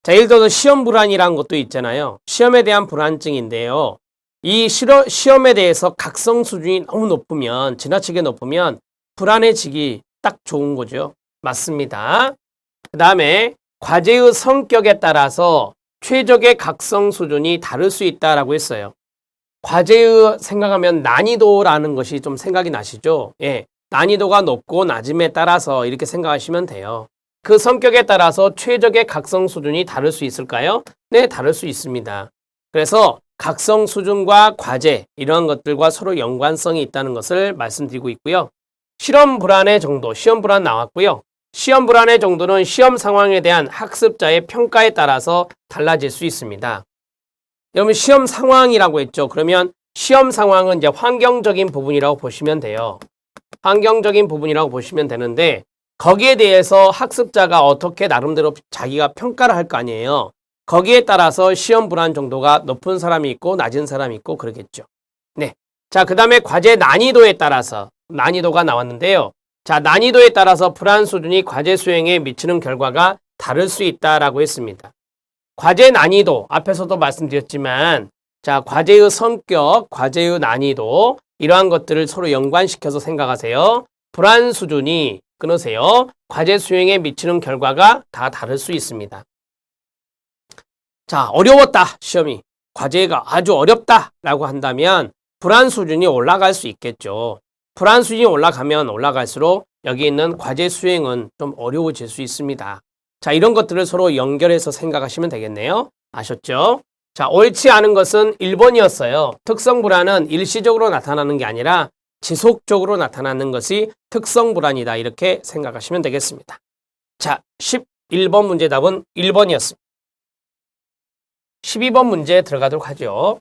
S1: 자, 예를 들어서 시험 불안이라는 것도 있잖아요. 시험에 대한 불안증인데요. 이 시험에 대해서 각성 수준이 너무 높으면, 지나치게 높으면 불안해지기 딱 좋은 거죠. 맞습니다. 그 다음에 과제의 성격에 따라서 최적의 각성 수준이 다를 수 있다라고 했어요. 과제의 생각하면 난이도라는 것이 좀 생각이 나시죠? 예, 난이도가 높고 낮음에 따라서 이렇게 생각하시면 돼요. 그 성격에 따라서 최적의 각성 수준이 다를 수 있을까요? 네, 다를 수 있습니다. 그래서 각성 수준과 과제 이런 것들과 서로 연관성이 있다는 것을 말씀드리고 있고요. 실험 불안의 정도, 시험 불안 나왔고요. 시험 불안의 정도는 시험 상황에 대한 학습자의 평가에 따라서 달라질 수 있습니다. 여러분 시험 상황이라고 했죠. 그러면 시험 상황은 이제 환경적인 부분이라고 보시면 돼요. 환경적인 부분이라고 보시면 되는데 거기에 대해서 학습자가 어떻게 나름대로 자기가 평가를 할 거 아니에요. 거기에 따라서 시험 불안 정도가 높은 사람이 있고 낮은 사람이 있고 그러겠죠. 네. 자, 그 다음에 과제 난이도에 따라서 난이도가 나왔는데요. 자, 난이도에 따라서 불안 수준이 과제 수행에 미치는 결과가 다를 수 있다라고 했습니다. 과제 난이도 앞에서도 말씀드렸지만 자, 과제의 성격, 과제의 난이도 이러한 것들을 서로 연관시켜서 생각하세요. 불안 수준이 끊으세요. 과제 수행에 미치는 결과가 다 다를 수 있습니다. 자, 어려웠다. 시험이. 과제가 아주 어렵다라고 한다면 불안 수준이 올라갈 수 있겠죠. 불안 수준이 올라가면 올라갈수록 여기 있는 과제 수행은 좀 어려워질 수 있습니다. 자, 이런 것들을 서로 연결해서 생각하시면 되겠네요. 아셨죠? 자, 옳지 않은 것은 1번이었어요. 특성 불안은 일시적으로 나타나는 게 아니라 지속적으로 나타나는 것이 특성 불안이다. 이렇게 생각하시면 되겠습니다. 자, 11번 문제 답은 1번이었습니다. 12번 문제 들어가도록 하죠.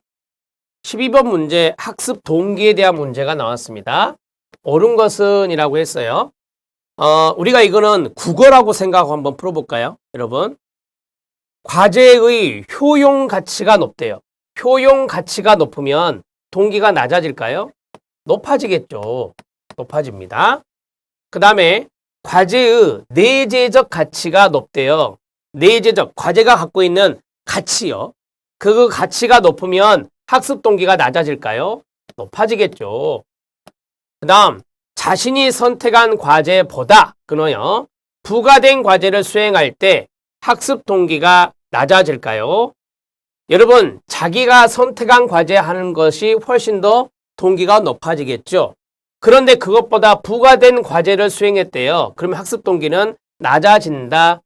S1: 12번 문제 학습 동기에 대한 문제가 나왔습니다. 옳은 것은 이라고 했어요. 우리가 이거는 국어라고 생각하고 한번 풀어볼까요? 여러분. 과제의 효용 가치가 높대요. 효용 가치가 높으면 동기가 낮아질까요? 높아지겠죠. 높아집니다. 그 다음에 과제의 내재적 가치가 높대요. 내재적, 과제가 갖고 있는 가치요. 그 가치가 높으면 학습 동기가 낮아질까요? 높아지겠죠. 그 다음 자신이 선택한 과제보다 끊어요. 부과된 과제를 수행할 때 학습 동기가 낮아질까요? 여러분, 자기가 선택한 과제 하는 것이 훨씬 더 동기가 높아지겠죠. 그런데 그것보다 부과된 과제를 수행했대요. 그러면 학습 동기는 낮아진다.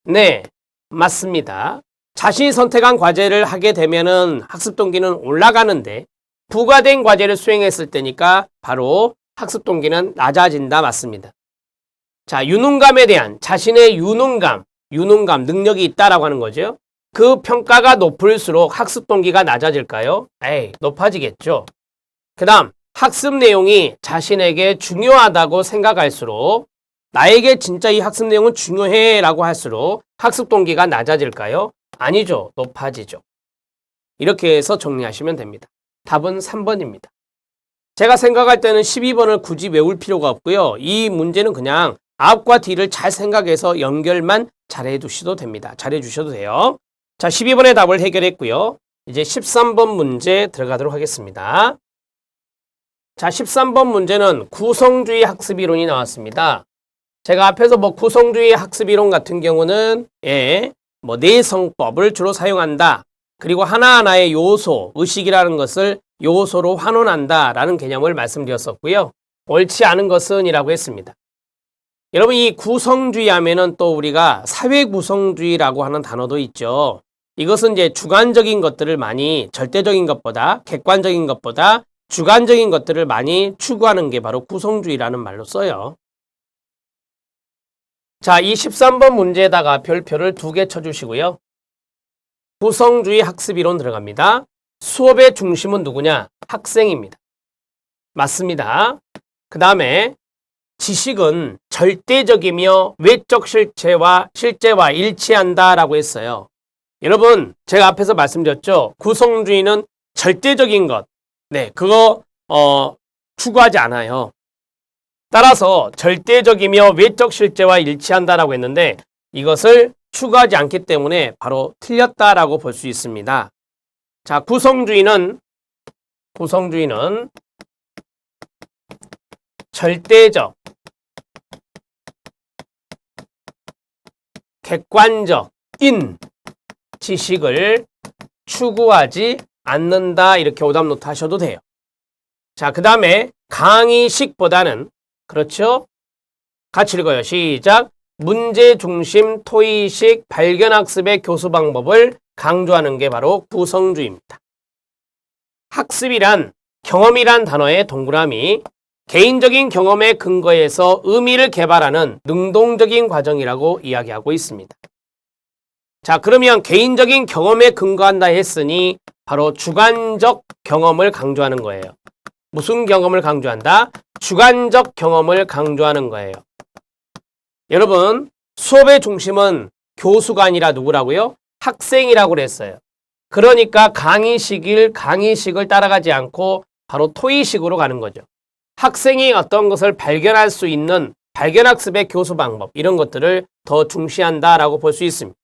S1: 네, 맞습니다. 자신이 선택한 과제를 하게 되면은 학습 동기는 올라가는데 부과된 과제를 수행했을 때니까 바로 학습 동기는 낮아진다. 맞습니다. 자, 유능감에 대한 자신의 유능감, 능력이 있다라고 하는 거죠. 그 평가가 높을수록 학습 동기가 낮아질까요? 높아지겠죠. 그 다음 학습 내용이 자신에게 중요하다고 생각할수록 나에게 진짜 이 학습 내용은 중요해 라고 할수록 학습 동기가 낮아질까요? 아니죠. 높아지죠. 이렇게 해서 정리하시면 됩니다. 답은 3번입니다. 제가 생각할 때는 12번을 굳이 외울 필요가 없고요. 이 문제는 그냥 앞과 뒤를 잘 생각해서 연결만 잘해 주셔도 됩니다. 잘해 주셔도 돼요. 자, 12번의 답을 해결했고요. 이제 13번 문제 들어가도록 하겠습니다. 자, 13번 문제는 구성주의 학습이론이 나왔습니다. 제가 앞에서 구성주의 학습이론 같은 경우는 내성법을 주로 사용한다. 그리고 하나하나의 요소, 의식이라는 것을 요소로 환원한다 라는 개념을 말씀드렸었고요. 옳지 않은 것은 이라고 했습니다. 여러분, 이 구성주의 하면은 또 우리가 사회구성주의라고 하는 단어도 있죠. 이것은 이제 주관적인 것들을 많이 절대적인 것보다 객관적인 것보다 주관적인 것들을 많이 추구하는 게 바로 구성주의라는 말로 써요. 자, 이 13번 문제에다가 별표를 2개 쳐주시고요. 구성주의 학습이론 들어갑니다. 수업의 중심은 누구냐? 학생입니다. 맞습니다. 그 다음에 지식은 절대적이며 외적 실체와 일치한다라고 했어요. 여러분, 제가 앞에서 말씀드렸죠. 구성주의는 절대적인 것, 그거 추구하지 않아요. 따라서 절대적이며 외적 실제와 일치한다라고 했는데 이것을 추구하지 않기 때문에 바로 틀렸다라고 볼 수 있습니다. 자, 구성주의는 절대적, 객관적인 지식을 추구하지 않는다. 이렇게 오답노트 하셔도 돼요. 자, 그 다음에 강의식보다는 그렇죠? 같이 읽어요. 시작. 문제 중심 토의식 발견학습의 교수 방법을 강조하는 게 바로 구성주의입니다. 학습이란 경험이란 단어의 동그라미, 개인적인 경험에 근거해서 의미를 개발하는 능동적인 과정이라고 이야기하고 있습니다. 자, 그러면 개인적인 경험에 근거한다 했으니 바로 주관적 경험을 강조하는 거예요. 무슨 경험을 강조한다? 주관적 경험을 강조하는 거예요. 여러분, 수업의 중심은 교수가 아니라 누구라고요? 학생이라고 그랬어요. 그러니까 강의식을 따라가지 않고 바로 토의식으로 가는 거죠. 학생이 어떤 것을 발견할 수 있는 발견학습의 교수 방법, 이런 것들을 더 중시한다라고 볼 수 있습니다.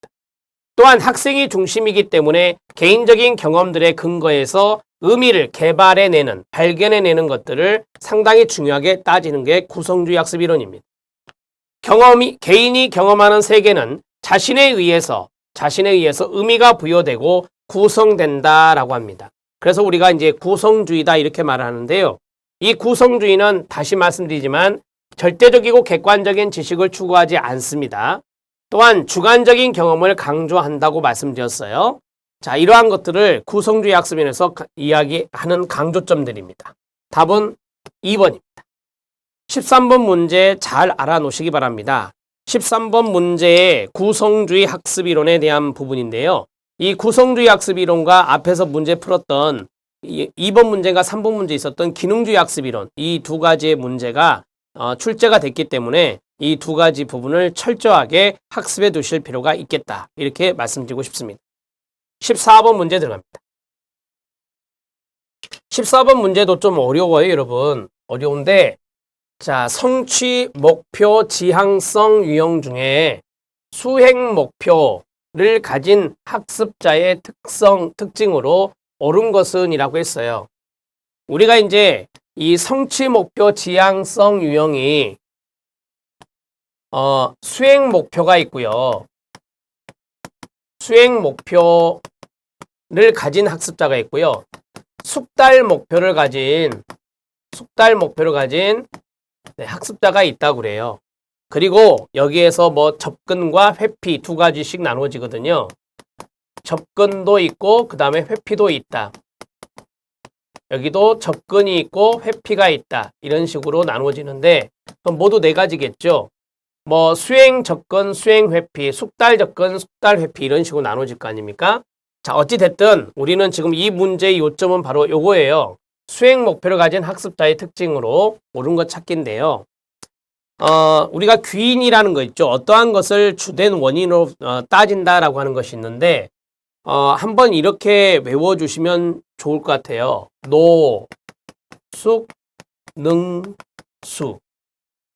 S1: 또한 학생이 중심이기 때문에 개인적인 경험들의 근거에서 의미를 개발해내는, 발견해내는 것들을 상당히 중요하게 따지는 게 구성주의 학습 이론입니다. 개인이 경험하는 세계는 자신에 의해서 의미가 부여되고 구성된다라고 합니다. 그래서 우리가 이제 구성주의다 이렇게 말을 하는데요. 이 구성주의는 다시 말씀드리지만 절대적이고 객관적인 지식을 추구하지 않습니다. 또한 주관적인 경험을 강조한다고 말씀드렸어요. 자, 이러한 것들을 구성주의 학습에서 이야기하는 강조점들입니다. 답은 2번입니다. 13번 문제 잘 알아놓으시기 바랍니다. 13번 문제의 구성주의 학습 이론에 대한 부분인데요. 이 구성주의 학습 이론과 앞에서 문제 풀었던 2번 문제가 3번 문제 있었던 기능주의 학습 이론, 이 두 가지의 문제가 출제가 됐기 때문에 이 두 가지 부분을 철저하게 학습해 두실 필요가 있겠다. 이렇게 말씀드리고 싶습니다. 14번 문제 들어갑니다. 14번 문제도 좀 어려워요, 여러분. 어려운데, 자, 성취, 목표, 지향성 유형 중에 수행 목표를 가진 학습자의 특징으로 옳은 것은 이라고 했어요. 우리가 이제 이 성취, 목표, 지향성 유형이 수행 목표가 있고요. 수행 목표를 가진 학습자가 있고요. 숙달 목표를 가진 학습자가 있다고 그래요. 그리고 여기에서 뭐 접근과 회피 두 가지씩 나눠지거든요. 접근도 있고 그 다음에 회피도 있다. 여기도 접근이 있고 회피가 있다. 이런 식으로 나눠지는데 그럼 모두 네 가지겠죠. 뭐 수행 접근, 수행 회피, 숙달 접근, 숙달 회피 이런 식으로 나눠질 거 아닙니까? 자, 어찌 됐든 우리는 지금 이 문제의 요점은 바로 요거예요. 수행 목표를 가진 학습자의 특징으로 옳은 것 찾기인데요. 우리가 귀인이라는 거 있죠. 어떠한 것을 주된 원인으로 따진다라고 하는 것이 있는데 한번 이렇게 외워주시면 좋을 것 같아요. 노, 숙, 능, 수.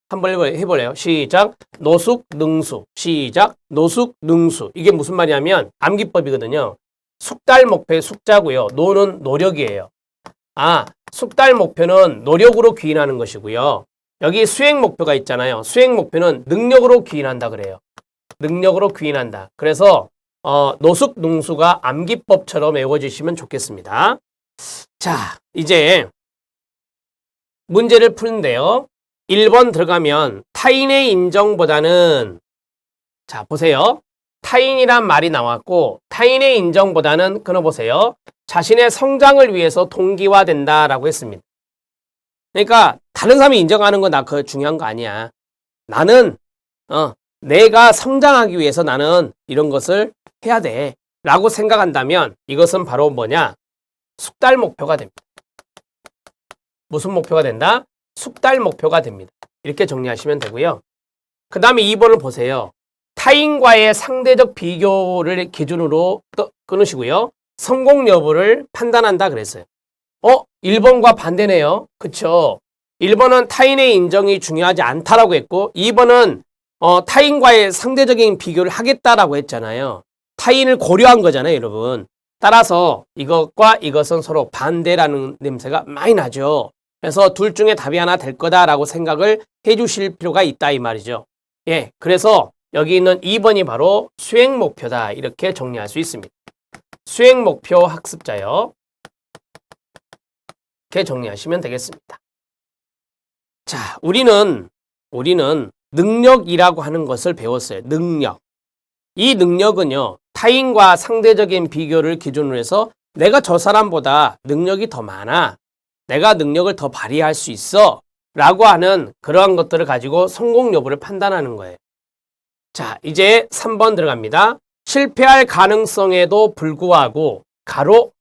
S1: 한번 해볼래요? 시작. 노숙, 능수. 시작. 노숙, 능수. 이게 무슨 말이냐면 암기법이거든요. 숙달 목표의 숙자고요. 노는 노력이에요. 숙달 목표는 노력으로 귀인하는 것이고요. 여기 수행 목표가 있잖아요. 수행 목표는 능력으로 귀인한다 그래요. 능력으로 귀인한다. 그래서 노숙, 능수가 암기법처럼 외워주시면 좋겠습니다. 자, 이제 문제를 푸는데요. 1번 들어가면 타인의 인정보다는, 자 보세요. 타인이란 말이 나왔고 타인의 인정보다는 끊어보세요. 자신의 성장을 위해서 동기화된다라고 했습니다. 그러니까 다른 사람이 인정하는 건 그거 중요한 거 아니야. 나는 내가 성장하기 위해서 나는 이런 것을 해야 돼 라고 생각한다면 이것은 바로 뭐냐? 숙달 목표가 됩니다. 무슨 목표가 된다? 숙달 목표가 됩니다. 이렇게 정리하시면 되고요. 그 다음에 2번을 보세요. 타인과의 상대적 비교를 기준으로 끊으시고요. 성공 여부를 판단한다 그랬어요. 1번과 반대네요. 그쵸? 1번은 타인의 인정이 중요하지 않다라고 했고 2번은 타인과의 상대적인 비교를 하겠다라고 했잖아요. 타인을 고려한 거잖아요, 여러분. 따라서 이것과 이것은 서로 반대라는 냄새가 많이 나죠. 그래서 둘 중에 답이 하나 될 거다라고 생각을 해 주실 필요가 있다 이 말이죠. 예, 그래서 여기 있는 2번이 바로 수행 목표다 이렇게 정리할 수 있습니다. 수행 목표 학습자요. 이렇게 정리하시면 되겠습니다. 자, 우리는 능력이라고 하는 것을 배웠어요. 능력. 이 능력은요. 타인과 상대적인 비교를 기준으로 해서 내가 저 사람보다 능력이 더 많아. 내가 능력을 더 발휘할 수 있어. 라고 하는 그러한 것들을 가지고 성공 여부를 판단하는 거예요. 자, 이제 3번 들어갑니다. 실패할 가능성에도 불구하고 가로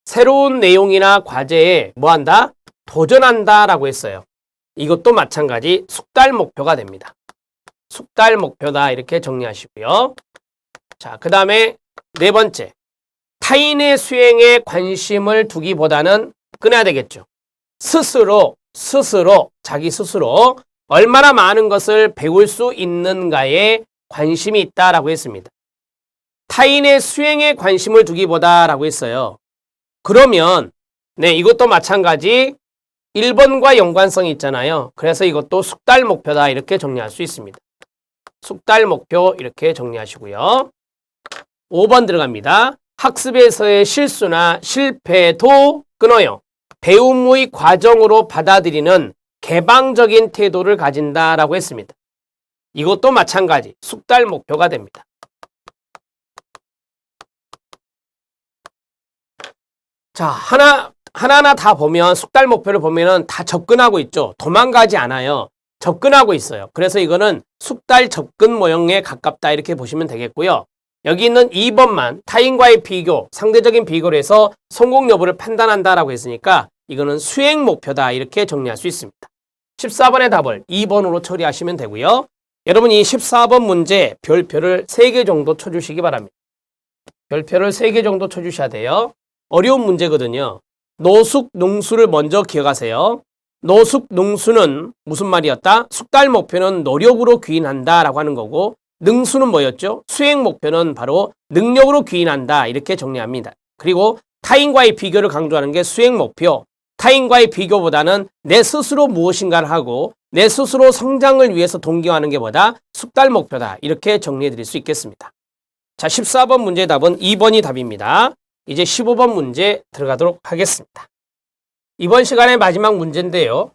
S1: 새로운 내용이나 과제에 뭐한다? 도전한다라고 했어요. 이것도 마찬가지 숙달 목표가 됩니다. 숙달 목표다 이렇게 정리하시고요. 자, 그 다음에 네 번째. 타인의 수행에 관심을 두기보다는 끊어야 되겠죠. 자기 스스로 얼마나 많은 것을 배울 수 있는가에 관심이 있다라고 했습니다. 타인의 수행에 관심을 두기보다라고 했어요. 그러면 이것도 마찬가지 1번과 연관성이 있잖아요. 그래서 이것도 숙달 목표다 이렇게 정리할 수 있습니다. 숙달 목표 이렇게 정리하시고요. 5번 들어갑니다. 학습에서의 실수나 실패도 끊어요. 배움의 과정으로 받아들이는 개방적인 태도를 가진다라고 했습니다. 이것도 마찬가지 숙달 목표가 됩니다. 자, 하나하나 다 보면 숙달 목표를 보면은 다 접근하고 있죠. 도망가지 않아요. 접근하고 있어요. 그래서 이거는 숙달 접근 모형에 가깝다 이렇게 보시면 되겠고요. 여기 있는 2번만 타인과의 비교, 상대적인 비교를 해서 성공 여부를 판단한다라고 했으니까 이거는 수행 목표다 이렇게 정리할 수 있습니다. 14번의 답을 2번으로 처리하시면 되고요. 여러분 이 14번 문제 별표를 3개 정도 쳐주시기 바랍니다. 별표를 3개 정도 쳐주셔야 돼요. 어려운 문제거든요. 노숙, 농수를 먼저 기억하세요. 노숙, 농수는 무슨 말이었다? 숙달 목표는 노력으로 귀인한다 라고 하는 거고 능수는 뭐였죠? 수행 목표는 바로 능력으로 귀인한다 이렇게 정리합니다. 그리고 타인과의 비교를 강조하는 게 수행 목표. 타인과의 비교보다는 내 스스로 무엇인가를 하고 내 스스로 성장을 위해서 동경하는 게 뭐다? 숙달 목표다. 이렇게 정리해 드릴 수 있겠습니다. 자, 14번 문제의 답은 2번이 답입니다. 이제 15번 문제 들어가도록 하겠습니다. 이번 시간의 마지막 문제인데요.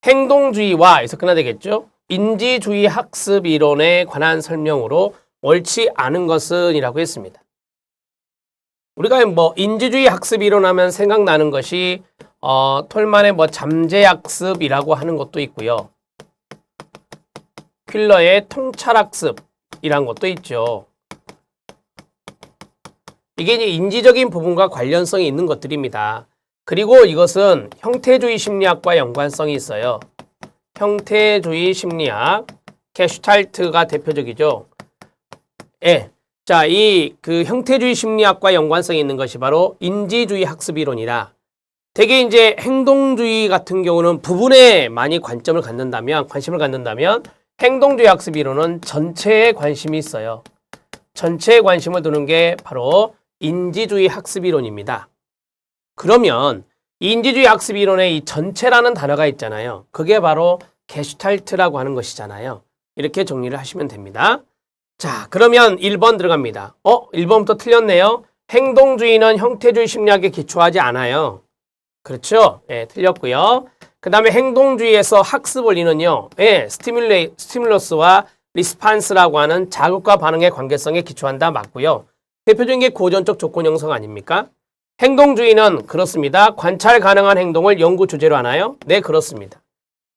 S1: 행동주의와 여기서 끝나야 되겠죠? 인지주의 학습 이론에 관한 설명으로 옳지 않은 것은 이라고 했습니다. 우리가 인지주의 학습 이론 하면 생각나는 것이 톨만의 잠재학습이라고 하는 것도 있고요. 퀼러의 통찰학습이란 것도 있죠. 이게 이제 인지적인 부분과 관련성이 있는 것들입니다. 그리고 이것은 형태주의 심리학과 연관성이 있어요. 형태주의 심리학, 게슈탈트가 대표적이죠. 예. 자, 그 형태주의 심리학과 연관성이 있는 것이 바로 인지주의 학습 이론이다. 되게 이제 행동주의 같은 경우는 부분에 많이 관심을 갖는다면 행동주의 학습 이론은 전체에 관심이 있어요. 전체에 관심을 두는 게 바로 인지주의 학습 이론입니다. 그러면 인지주의 학습 이론에 이 전체라는 단어가 있잖아요. 그게 바로 게슈탈트라고 하는 것이잖아요. 이렇게 정리를 하시면 됩니다. 자, 그러면 1번 들어갑니다. 1번부터 틀렸네요. 행동주의는 형태주의 심리학에 기초하지 않아요. 그렇죠? 예, 틀렸고요. 그 다음에 행동주의에서 학습 원리는요. 예, 스티뮬러스와 리스판스라고 하는 자극과 반응의 관계성에 기초한다. 맞고요. 대표적인 게 고전적 조건 형성 아닙니까? 행동주의는 그렇습니다. 관찰 가능한 행동을 연구 주제로 하나요? 네, 그렇습니다.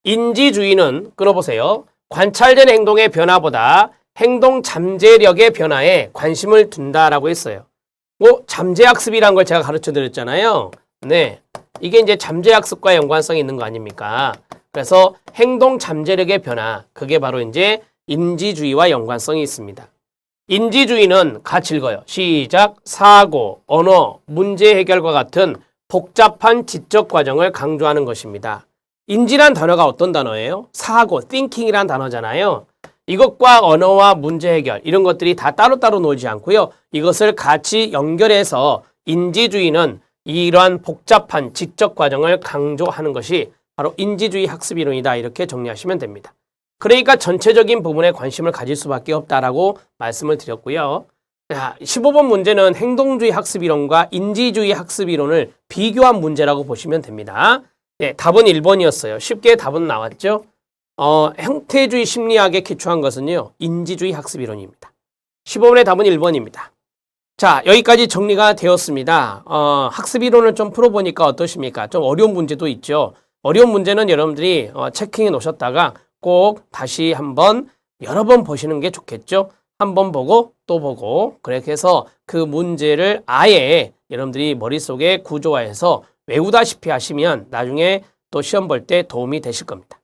S1: 인지주의는 끌어보세요. 관찰된 행동의 변화보다 행동 잠재력의 변화에 관심을 둔다라고 했어요. 잠재학습이란 걸 제가 가르쳐 드렸잖아요. 네, 이게 이제 잠재학습과 연관성이 있는 거 아닙니까? 그래서 행동 잠재력의 변화, 그게 바로 이제 인지주의와 연관성이 있습니다. 인지주의는 같이 읽어요. 시작. 사고, 언어, 문제 해결과 같은 복잡한 지적 과정을 강조하는 것입니다. 인지란 단어가 어떤 단어예요? 사고, thinking이란 단어잖아요. 이것과 언어와 문제 해결 이런 것들이 다 따로따로 놀지 않고요. 이것을 같이 연결해서 인지주의는 이러한 복잡한 지적 과정을 강조하는 것이 바로 인지주의 학습 이론이다. 이렇게 정리하시면 됩니다. 그러니까 전체적인 부분에 관심을 가질 수밖에 없다라고 말씀을 드렸고요. 자, 15번 문제는 행동주의 학습 이론과 인지주의 학습 이론을 비교한 문제라고 보시면 됩니다. 네, 답은 1번이었어요. 쉽게 답은 나왔죠. 형태주의 심리학에 기초한 것은요. 인지주의 학습 이론입니다. 15번의 답은 1번입니다. 자, 여기까지 정리가 되었습니다. 학습 이론을 좀 풀어보니까 어떠십니까? 좀 어려운 문제도 있죠. 어려운 문제는 여러분들이 체킹해 놓으셨다가 꼭 다시 한번 여러 번 보시는 게 좋겠죠. 한 번 보고 또 보고 그렇게 해서 그 문제를 아예 여러분들이 머릿속에 구조화해서 외우다시피 하시면 나중에 또 시험 볼 때 도움이 되실 겁니다.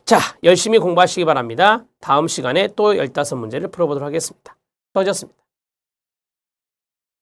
S1: 자, 열심히 공부하시기 바랍니다. 다음 시간에 또 15문제를 풀어보도록 하겠습니다. 수고하셨습니다.